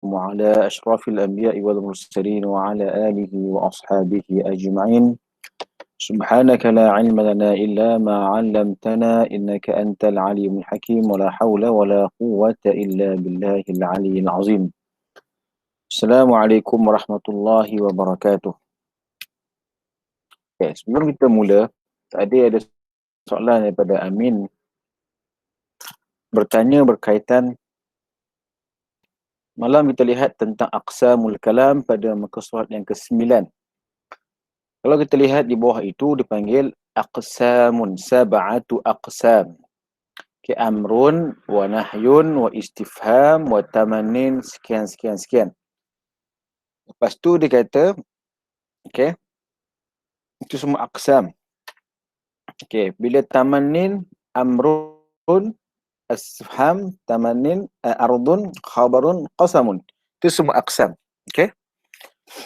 وعلى أشرف الأنبياء والمرسلين وعلى آله وأصحابه أجمعين. سبحانك لا علم لنا إلا ما علمتنا إنك أنت العليم الحكيم ولا حول ولا قوة إلا بالله العلي العظيم. السلام عليكم warahmatullahi wabarakatuh. Okay, sebelum kita mula, tadi ada soalan daripada Amin bertanya berkaitan malam kita lihat tentang aqsamul kalam pada muka surat yang ke-9. Kalau kita lihat di bawah itu dipanggil aqsamun, sab'atu aqsam. Okay, amrun wa nahyun wa istifham wa tamannin sekian. Lepas tu dia kata, okay, itu semua aqsam. Okay, bila tamannin, amrun, istifham, tamannin, ardun, khabarun, qasamun. Itu semua aqsam. Okay.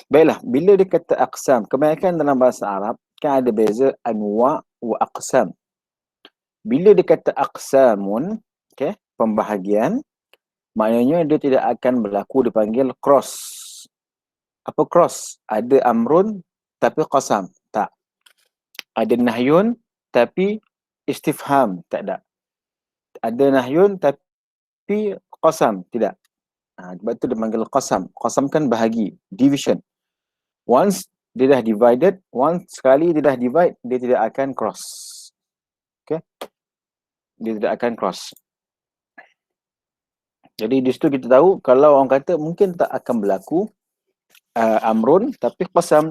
Baiklah, bila dia kata aqsam, kebanyakan dalam bahasa Arab kan ada beza anwa' wa aqsam. Bila dia kata aqsamun, okay, pembahagian, maknanya dia tidak akan berlaku dipanggil cross. Apa cross? Ada amrun tapi qasam. Tak. Ada nahyun tapi istifham. Tak ada. Ada nahyun tapi qasam. Tidak. Sebab itu dia panggil qasam. Qasam kan bahagi, division. Once dia dah divided, once sekali dia dah divide, dia tidak akan cross. Okay? Dia tidak akan cross. Jadi di situ kita tahu kalau orang kata mungkin tak akan berlaku amrun tapi qasam,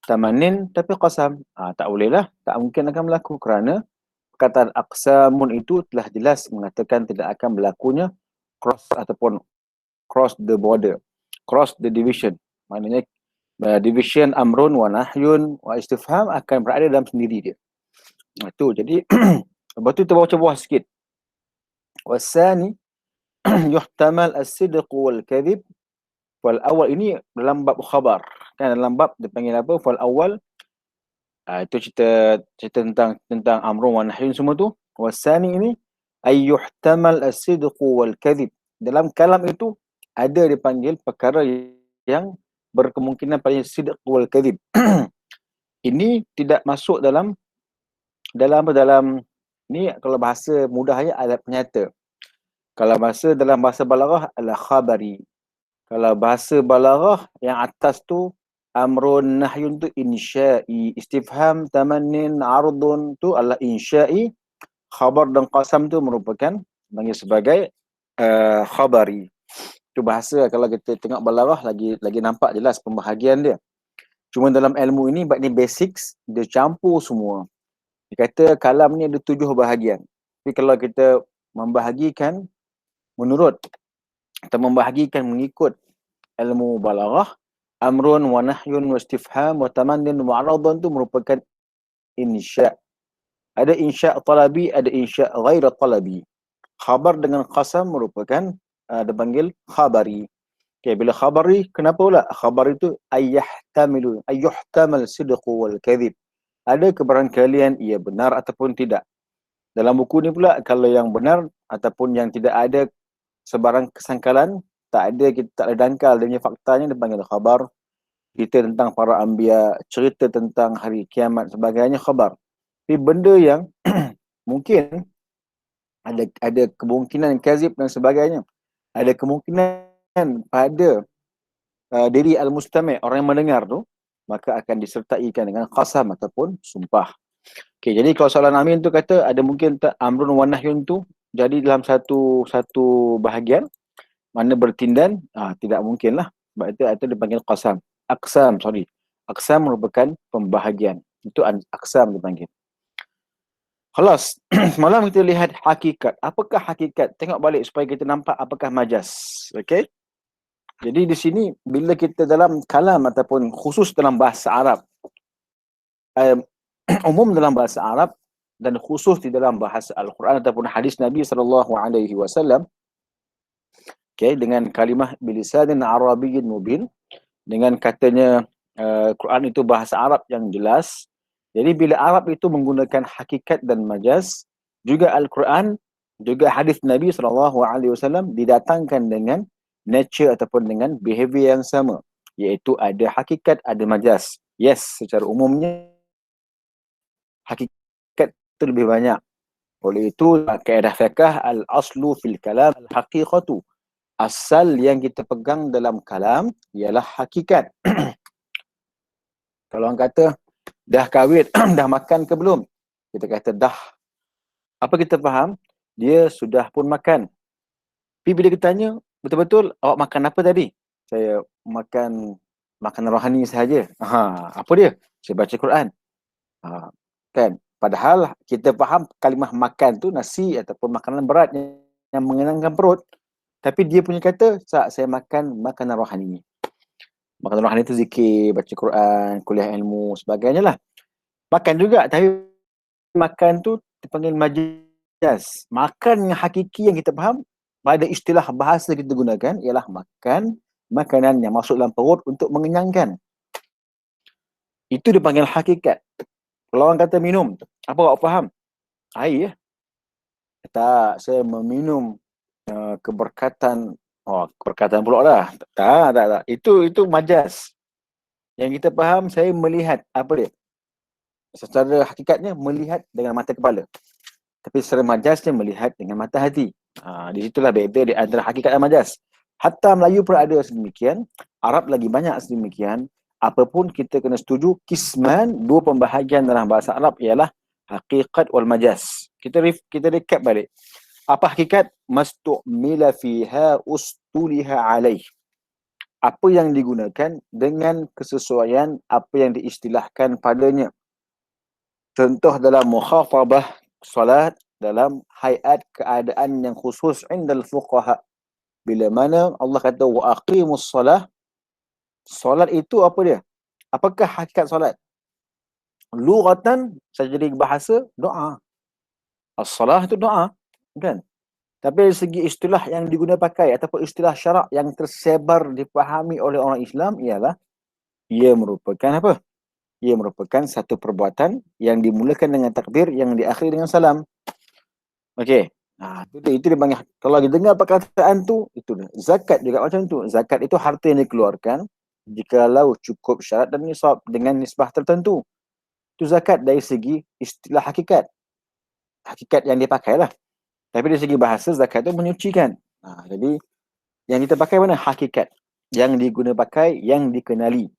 tamanin tapi qasam. Tak bolehlah, tak mungkin akan berlaku kerana perkataan aqsamun itu telah jelas mengatakan tidak akan berlakunya cross ataupun cross the border, cross the division. Maknanya division amrun wa nahyun wa istifham akan berada dalam sendiri dia. Itu jadi lepas tu kita baca bawah sikit. Wasani yuhtamal as-sidq wal kadhib. Fal awal ini dalam bab khabar. Kan dalam bab dia panggil apa? Fal awal. Itu cerita tentang amrun wa nahyun semua tu. Wasani ini ay yuhtamal as-sidq wal kadhib. Dalam kalam itu ada dipanggil perkara yang berkemungkinan pada sidq wal kadhib. Ini tidak masuk dalam ni kalau bahasa mudahnya ada penyata. Kalau dalam bahasa balaghah adalah khabari. Kalau bahasa balaghah yang atas tu amrun nahyun tu insya'i, istifham tamannin ardun tu adalah insya'i, khabar dan qasam tu merupakan sebagai khabari. Itu bahasa kalau kita tengok balaghah lagi nampak jelas pembahagian dia. Cuma dalam ilmu ini bab ni basics, dia campur semua. Dia kata kalam ni ada 7 bahagian. Tapi kalau kita membahagikan menurut atau membahagikan mengikut ilmu balaghah, amrun wa nahyun wa istifham wa tamannin wa aradun tu merupakan insya'. Ada insya' talabi, ada insya' ghair talabi. Khabar dengan qasam merupakan dipanggil khabari. Okay, bila khabari, kenapa pula? Khabar itu ayyuhtamal sidqu wal kadhib. Ada kebarangkalian ia benar ataupun tidak. Dalam buku ni pula, kalau yang benar ataupun yang tidak ada sebarang kesangkalan, kita tak ada dangkal dia punya faktanya, dipanggil khabar. Cerita tentang para anbiya, cerita tentang hari kiamat sebagainya, khabar. Tapi benda yang mungkin ada kemungkinan kazib dan sebagainya, ada kemungkinan pada diri al-mustami', orang yang mendengar tu, maka akan disertaikan dengan qasam ataupun sumpah. Okay, jadi kalau soalan Amin tu kata ada mungkin tak amrun wa nahyun tu jadi dalam satu bahagian mana bertindan, tidak mungkin lah. Sebab itu dipanggil qasam. Aqsam merupakan pembahagian. Itu aqsam dipanggil. Khalas. Malam kita lihat hakikat. Apakah hakikat? Tengok balik supaya kita nampak apakah majas. Okey? Jadi di sini bila kita dalam kalam ataupun khusus dalam bahasa Arab, umum dalam bahasa Arab dan khusus di dalam bahasa Al-Quran ataupun hadis Nabi SAW, okay, dengan kalimah bilisanin arabiyyin mubin, dengan katanya Quran itu bahasa Arab yang jelas. Jadi bila Arab itu menggunakan hakikat dan majaz, juga Al-Quran, juga hadis Nabi SAW didatangkan dengan nature ataupun dengan behavior yang sama, iaitu ada hakikat, ada majas. Yes, secara umumnya hakikat itu lebih banyak. Oleh itu, kaedah fiqh al-aslu fil kalam al-haqiqatu. Asal yang kita pegang dalam kalam ialah hakikat. Kalau orang kata, dah kahwin, dah makan ke belum? Kita kata dah. Apa kita faham? Dia sudah pun makan. Tapi bila kita tanya, betul-betul awak makan apa tadi? Saya makan makanan rohani sahaja. Apa dia? Saya baca Quran. Kan? Padahal kita faham kalimah makan tu nasi ataupun makanan berat yang mengenyangkan perut. Tapi dia punya kata, saya makan makanan rohani. Makanan rohani tu zikir, baca Quran, kuliah ilmu, sebagainya lah. Makan juga, tapi makan tu dipanggil majaz. Makan yang hakiki yang kita faham, pada istilah bahasa kita gunakan, ialah makan makanan yang masuk dalam perut untuk mengenyangkan. Itu dipanggil hakikat. Kalau orang kata minum, apa awak faham? Air ya? Tak, saya meminum keberkatan. Keberkatan pula dah. Tak. Itu majaz. Yang kita faham, saya melihat. Apa dia? Secara hakikatnya, melihat dengan mata kepala. Tapi secara majaznya melihat dengan mata hati. Di situlah beza di antara hakikat dan majaz. Hatta Melayu pun ada sedemikian. Arab lagi banyak sedemikian. Apapun kita kena setuju, kisman, dua pembahagian dalam bahasa Arab ialah hakikat wal majaz. Kita recap balik. Apa hakikat? Mastu'mila fiha ustuliha alaih. Apa yang digunakan dengan kesesuaian apa yang diistilahkan padanya. Contoh dalam mukhafabah solat, dalam hayat keadaan yang khusus indal fuqaha. Bila mana Allah kata wa aqimus solah, solat itu apa dia? Apakah hakikat solat? Lughatan, secara bahasa, doa. As-salah itu doa, kan? Tapi dari segi istilah yang diguna pakai ataupun istilah syarak yang tersebar dipahami oleh orang Islam ialah ia merupakan apa? Ia merupakan satu perbuatan yang dimulakan dengan takbir yang diakhiri dengan salam. Okey. Itu dia panggil. Kalau kita dengar perkataan tu, itu dia. Zakat juga macam tu. Zakat itu harta yang dikeluarkan jikalau cukup syarat dan nisab dengan nisbah tertentu. Itu zakat dari segi istilah hakikat. Hakikat yang dipakai lah. Tapi dari segi bahasa, zakat itu menyucikan. Jadi, yang kita pakai mana? Hakikat. Yang diguna pakai, yang dikenali.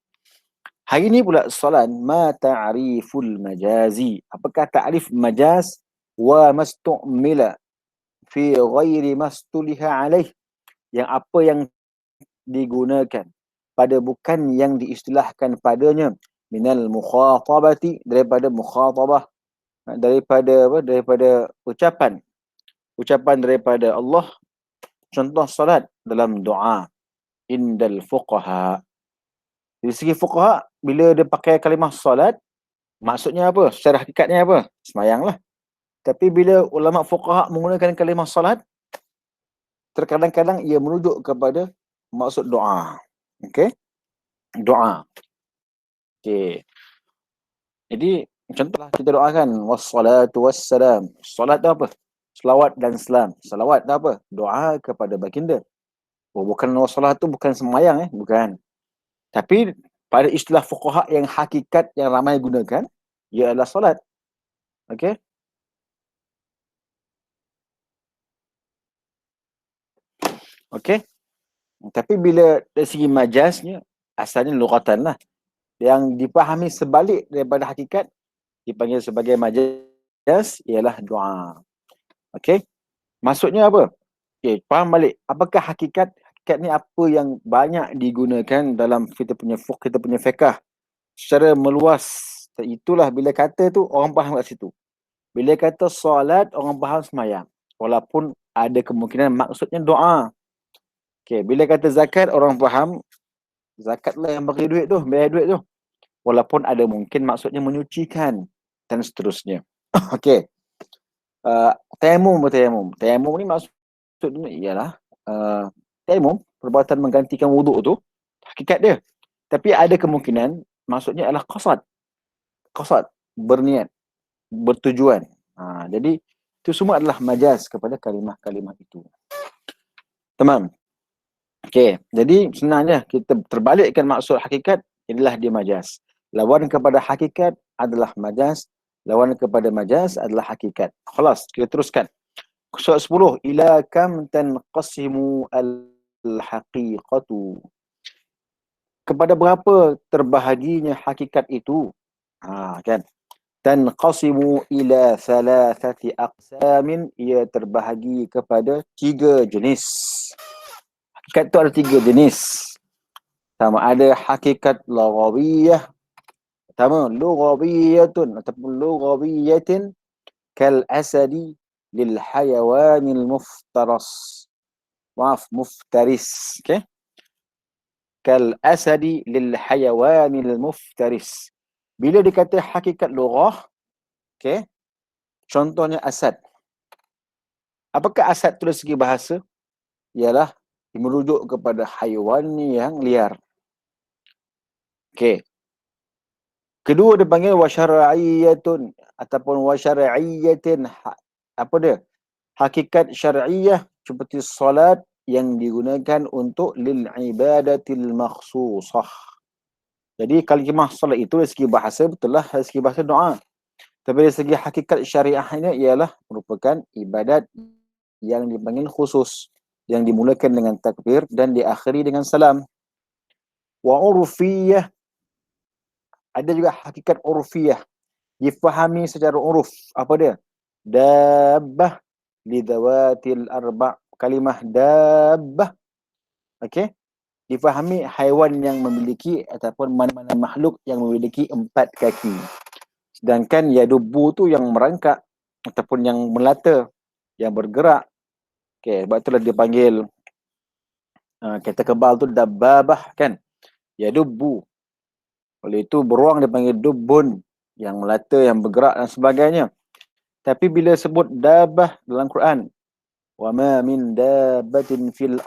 Hari ini pula soalan, ma ta'riful majazi? Apakah ta'rif majaz wa mastu'mila fi ghairi mastuliha alaih? Yang apa yang digunakan pada bukan yang diistilahkan padanya, minal mukhatabati, daripada mukhatabah, daripada ucapan daripada Allah. Contoh salat dalam doa indal fuqaha. Dari segi fuqaha, bila dia pakai kalimah salat, maksudnya apa? Secara hakikatnya apa? Semayang lah. Tapi bila ulama fuqaha menggunakan kalimah salat, terkadang-kadang ia merujuk kepada maksud doa. Okey? Doa. Okey. Jadi, contohlah kita doakan wassalatu wassalam. Salat tu apa? Selawat dan salam. Selawat tu apa? Doa kepada baginda. Bukan wassalat tu bukan semayang bukan. Tapi pada istilah fuqaha yang hakikat yang ramai gunakan, ia adalah salat. Okey? Okey? Tapi bila dari segi majaznya, asalnya lughatan lah. Yang dipahami sebalik daripada hakikat, dipanggil sebagai majaz, ialah doa. Okey? Maksudnya apa? Okey, faham balik. Apakah hakikat? Hakikat ni apa yang banyak digunakan dalam kita punya fiqh secara meluas. Itulah bila kata tu orang faham kat situ. Bila kata solat, orang faham semayang. Walaupun ada kemungkinan maksudnya doa. Okey, bila kata zakat, orang faham zakat lah yang bagi duit tu, bayar duit tu. Walaupun ada mungkin maksudnya menyucikan dan seterusnya. Okey. Tayamum. Tayamum ni maksudnya ialah tayamum, perbuatan menggantikan wuduk tu, hakikat dia. Tapi ada kemungkinan maksudnya adalah qasad. Qasad, berniat, bertujuan. Jadi itu semua adalah majaz kepada kalimah-kalimah itu. Tamam. Okey, jadi sebenarnya kita terbalikkan maksud hakikat, inilah dia majaz. Lawan kepada hakikat adalah majaz, lawan kepada majaz adalah hakikat. Khalas, kita teruskan. Soal 10, ila kam tanqasimu al-haqiqatu. Kepada berapa terbahaginya hakikat itu? Kan? Tanqasimu ila thalathati aqsamin, ia terbahagi kepada 3 jenis. Hakikat itu ada 3 jenis. Sama ada hakikat lughawiyah, pertama lughawiyatun ataupun lughawiyatin kal asadi lil hayawanil muftaras. Maaf, muftaris. Okey. Kal asadi lil hayawanil muftaris. Bila dikata hakikat lughah, okey, contohnya asad. Apakah asad tu dari segi bahasa? Ialah merujuk kepada haiwan yang liar. Okey. Kedua dipanggil wasyar'iyatun ataupun wasyar'iyatin. Apa dia? Hakikat syar'iyah seperti solat yang digunakan untuk lil ibadatil makhsusah. Jadi kalimah solat itu dari segi bahasa betul lah, dari segi bahasa doa. Tapi dari segi hakikat syariahnya ialah merupakan ibadat yang dipanggil khusus, yang dimulakan dengan takbir dan diakhiri dengan salam. Wa urfiyah, ada juga hakikat urfiyah, difahami secara uruf. Apa dia? Dabbah lidhawatil arba'. Kalimah dabbah, okey, difahami haiwan yang memiliki ataupun mana-mana makhluk yang memiliki 4 kaki. Sedangkan yadubbu tu yang merangkak ataupun yang melata, yang bergerak. Okey, sebab itulah dia panggil kereta kebal tu dabbabah kan. Yadubbu. Oleh itu beruang dipanggil dubbun, yang melata, yang bergerak dan sebagainya. Tapi bila sebut dabbah dalam Quran, wa ma min dabbatin fil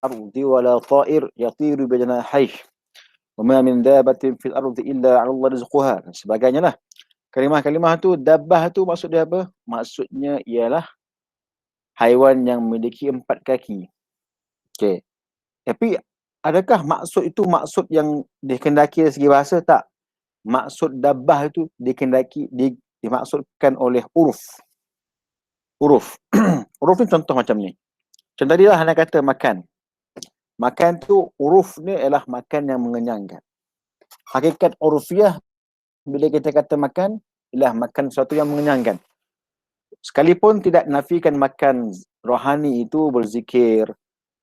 ardi wala ta'ir yatiru bi janahihi wa ma min dabbatin fil ardi illa 'ala Allah rizquha dan sebagainya lah. Kalimah-kalimah tu, dabbah tu maksud dia apa? Maksudnya ialah haiwan yang memiliki 4 kaki. Okey. Tapi adakah maksud itu maksud yang dikehendaki dari segi bahasa? Tak. Maksud dabbah itu dimaksudkan oleh uruf. Uruf. Uruf ni contoh macam ni. Contoh dia lah, anda kata makan. Makan tu uruf ni ialah makan yang mengenyangkan. Hakikat urfiah bila kita kata makan ialah makan sesuatu yang mengenyangkan. Sekalipun tidak nafikan makan rohani itu berzikir,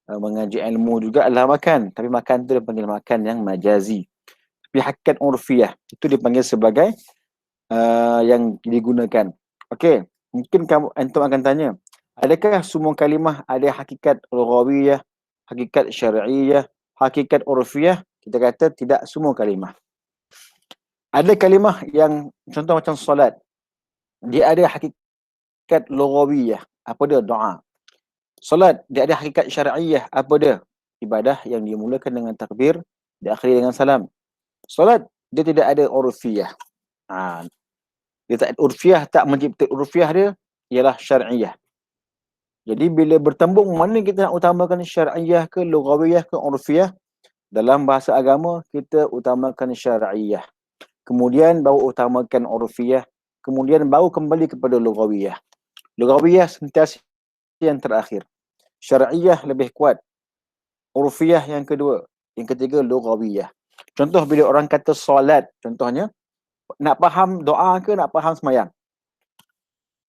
mengaji ilmu juga adalah makan. Tapi makan tu dipanggil makan yang majazi. Tapi hakikat urfiah itu dipanggil sebagai yang digunakan. Okey, mungkin kamu antum akan tanya, adakah semua kalimah ada hakikat lughawiyah, hakikat syar'iyah, hakikat urfiyah? Kita kata tidak semua kalimah. Ada kalimah yang contoh macam solat, dia ada hakikat lughawiyah. Apa dia? Doa. Solat, dia ada hakikat syar'iyah. Apa dia? Ibadah yang dimulakan dengan takbir, diakhiri dengan salam. Solat, dia tidak ada urfiyah. Dia tak urfiyah, tak mencipta urfiyah dia ialah syar'iyah. Jadi bila bertembung, mana kita nak utamakan syar'iyah ke lughawiyah ke urfiyah? Dalam bahasa agama kita utamakan syar'iyah, kemudian baru utamakan urfiyah, kemudian baru kembali kepada lughawiyah. Lughawiyah sentiasa yang terakhir, syar'iyah lebih kuat, urfiyah yang kedua, yang ketiga lughawiyah. Contoh bila orang kata solat, contohnya nak faham doa ke nak faham semayang?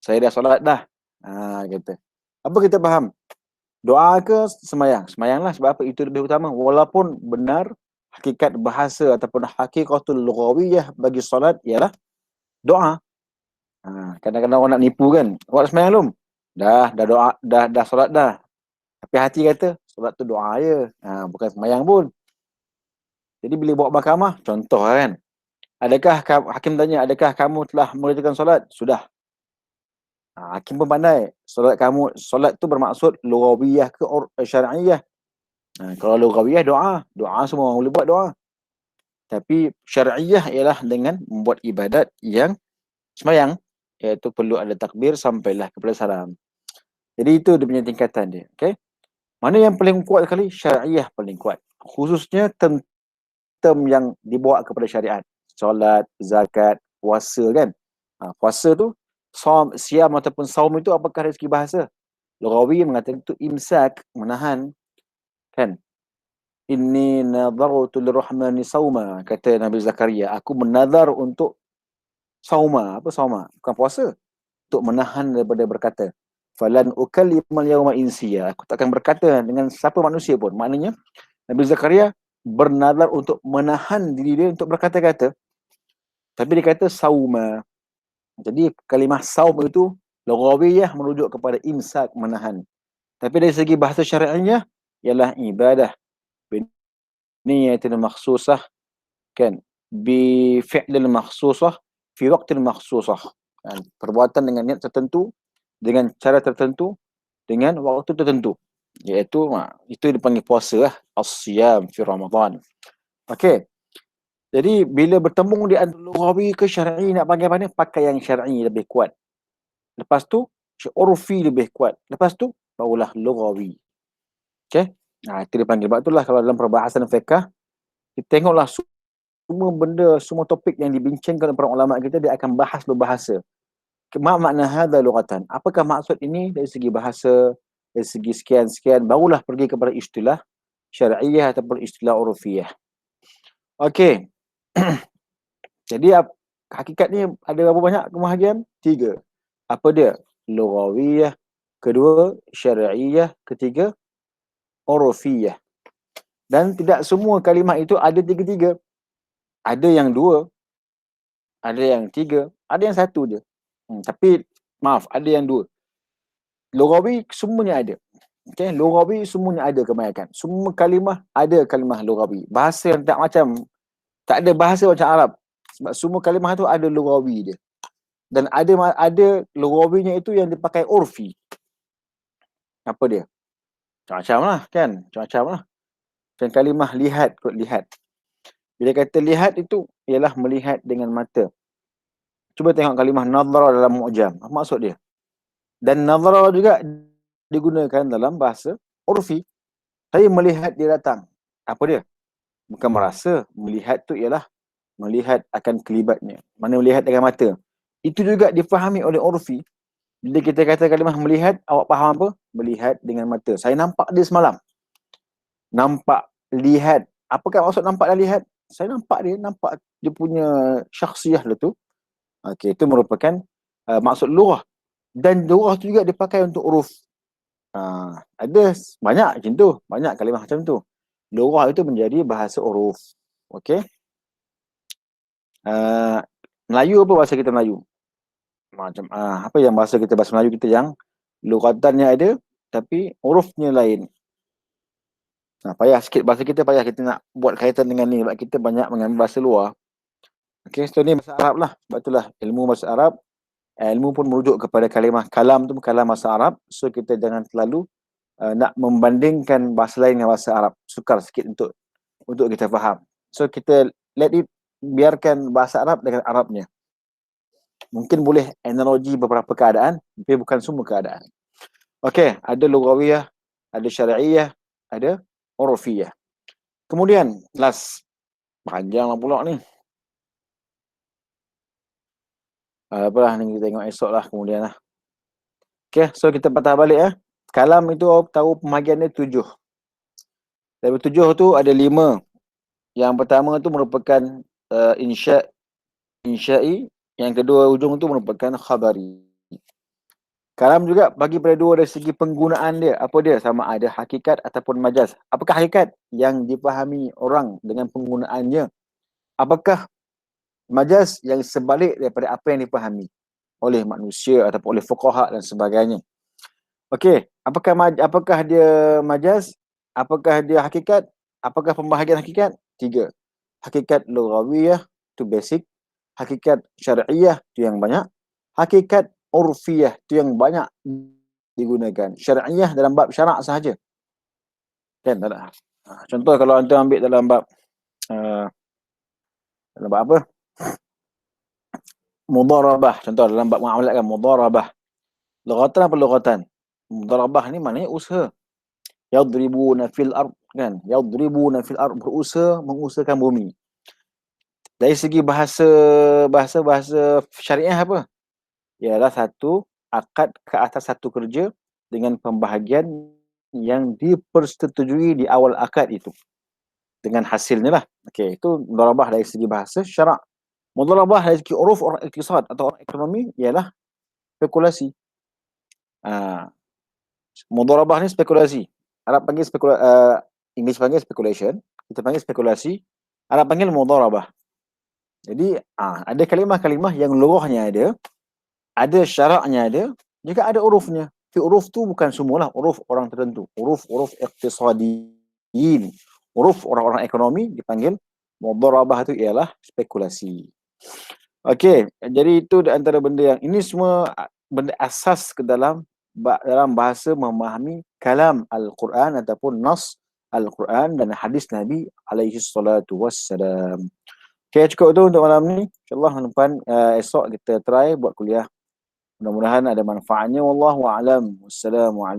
Saya dah solat dah. Kata. Apa kita faham? Doa ke semayang? Semayanglah, sebab apa? Itu lebih utama. Walaupun benar hakikat bahasa ataupun hakikatul lughawiyah bagi solat ialah doa. Kadang-kadang orang nak nipu kan. Awak semayang belum? Dah doa, dah solat dah. Tapi hati kata solat tu doa je. Bukan semayang pun. Jadi bila bawa mahkamah, contoh kan. Adakah hakim tanya, adakah kamu telah mengerjakan solat? Sudah. Hakim pun pandai. Solat tu bermaksud lughawiyah ke syar'iyah. Kalau lughawiyah doa semua orang boleh buat doa. Tapi syar'iyah ialah dengan membuat ibadat yang semayang, iaitu perlu ada takbir sampailah kepada salam. Jadi itu dia punya tingkatan dia. Okey. Mana yang paling kuat sekali? Syariah paling kuat. Khususnya term yang dibawa kepada syariat. Solat, zakat, puasa kan. Puasa tu, siam ataupun saum itu apakah dari segi bahasa? Lughawi mengatakan itu imsak, menahan. Kan? Inni nadartu lirrahmani sauma, kata Nabi Zakaria. Aku menadar untuk sauma. Apa sauma? Bukan puasa. Untuk menahan daripada berkata. Falan ukallimal yawma insiya. Aku takkan berkata dengan siapa manusia pun. Maknanya, Nabi Zakaria bernadar untuk menahan diri dia untuk berkata-kata. Tapi dia kata sauma. Jadi kalimah saum itu lughawiyah merujuk kepada imsak, menahan. Tapi dari segi bahasa syar'inya ialah ibadah. Biniyatin makhsusah kan. Bi fi'lil makhsusah fi waqtin makhsusah. Kan? Perbuatan dengan niat tertentu, dengan cara tertentu, dengan waktu tertentu. Iaitu itu dipanggil puasa lah. As-siyam fi Ramadan. Okey. Jadi bila bertemu di antara lughawi ke syar'i, nak panggil mana? Pakai yang syar'i lebih kuat. Lepas tu urfi lebih kuat. Lepas tu barulah lughawi. Okey? Itu dipanggil. Sebab itulah kalau dalam perbahasan fiqh, kita tengoklah semua benda, semua topik yang dibincangkan oleh para ulama kita, dia akan bahas berbahasa. Ma makna hadza lughatan? Apakah maksud ini dari segi bahasa, dari segi sekian-sekian, barulah pergi kepada istilah syar'iyah ataupun istilah urfiyah. Okey. Jadi hakikat ni ada berapa banyak kemahagian? 3. Apa dia? Lughawiyah, kedua syar'iyah, ketiga urfiyah. Dan tidak semua kalimah itu ada 3-3. Ada yang 2, ada yang 3, ada yang 1 je. Tapi maaf, ada yang 2. Lughawi semuanya ada. Okey, lughawi semuanya ada kebanyakan. Semua kalimah ada kalimah lughawi. Bahasa yang tak ada bahasa macam Arab. Sebab semua kalimah tu ada lughawi dia. Dan ada lughawinya itu yang dipakai urfi. Apa dia? Macam-macam lah kan? Macam-macam lah. Dan kalimah lihat, kot lihat. Bila kata lihat itu, ialah melihat dengan mata. Cuba tengok kalimah nadhara dalam mu'jam. Apa maksud dia? Dan nadhara juga digunakan dalam bahasa urfi. Saya melihat dia datang. Apa dia? Bukan merasa. Melihat tu ialah melihat akan kelibatnya. Mana melihat dengan mata. Itu juga difahami oleh urfi. Bila kita kata kalimah melihat, awak faham apa? Melihat dengan mata. Saya nampak dia semalam. Nampak, lihat. Apakah maksud nampak dan lihat? Saya nampak dia punya syakhsiyah lah tu. Okey, itu merupakan maksud lughah. Dan lughah tu juga dipakai untuk uruf. Ada banyak macam tu. Banyak kalimah macam tu. Lughah itu menjadi bahasa uruf. Okey. Melayu apa bahasa kita Melayu? Macam apa yang bahasa Melayu kita yang lughatannya ada tapi urufnya lain. Payah sikit bahasa kita, payah kita nak buat kaitan dengan ni sebab kita banyak mengambil bahasa luar. Okey, so ni bahasa Arab lah. Sebab itulah ilmu bahasa Arab, ilmu pun merujuk kepada kalimah kalam tu, kalam bahasa Arab. So kita jangan terlalu nak membandingkan bahasa lain dengan bahasa Arab. Sukar sikit untuk kita faham. So kita biarkan bahasa Arab dengan Arabnya. Mungkin boleh analogi beberapa keadaan, tapi bukan semua keadaan. Okey, ada lughawiyah, ada syar'iyah, ada urfiyah. Kemudian, last. Panjang lah pula ni. Apalah, ni kita tengok esok lah kemudian lah. Okey, so kita patah balik . Kalam itu tahu pembahagian dia 7. Dari 7 tu ada 5. Yang pertama tu merupakan insya'i. Yang kedua ujung tu merupakan khabari. Kalam juga bagi pada 2 dari segi penggunaan dia. Apa dia? Sama ada hakikat ataupun majaz. Apakah hakikat? Yang dipahami orang dengan penggunaannya. Apakah majaz? Yang sebalik daripada apa yang dipahami oleh manusia ataupun oleh fuqaha dan sebagainya. Okey, apakah dia majaz? Apakah dia hakikat? Apakah pembahagian hakikat? 3. Hakikat lughawiyah, tu basic. Hakikat syar'iyah, tu yang banyak. Hakikat urfiyah, tu yang banyak digunakan. Syar'iyah dalam bab syarak sahaja. Kan? Tak ada. Contoh kalau anda ambil dalam bab apa? Mudharabah. Contoh dalam bab muamalat kan, mudharabah. Lughatan apa lughatan? Mudharabah ni maknanya usaha. Yadribuna fil ard, kan? Yadribuna fil ard, berusaha mengusahakan bumi. Dari segi bahasa syariah apa? Ialah satu akad ke atas satu kerja dengan pembahagian yang dipersetujui di awal akad itu. Dengan hasilnya lah. Okey, itu mudharabah dari segi bahasa syarak. Mudharabah dari segi uruf orang iktisad atau orang ekonomi ialah spekulasi. Mudharabah ni spekulasi. Arab panggil English panggil speculation, kita panggil spekulasi, Arab panggil mudharabah. Jadi ada kalimah-kalimah yang lughahnya ada syaraknya ada, juga ada urufnya. Uruf tu bukan semualah uruf orang tertentu. Uruf iqtisadiyin. Uruf orang-orang ekonomi dipanggil mudharabah, tu ialah spekulasi. Okey, jadi itu di antara benda yang ini semua benda asas ke dalam bahasa memahami kalam Al-Quran ataupun nas Al-Quran dan hadis Nabi alaihi salatu wassalam. Okey, cukup tu untuk malam ni. InsyaAllah depan esok kita try buat kuliah. Mudah-mudahan ada manfaatnya. Wallahu a'lam. Wassalamualaikum.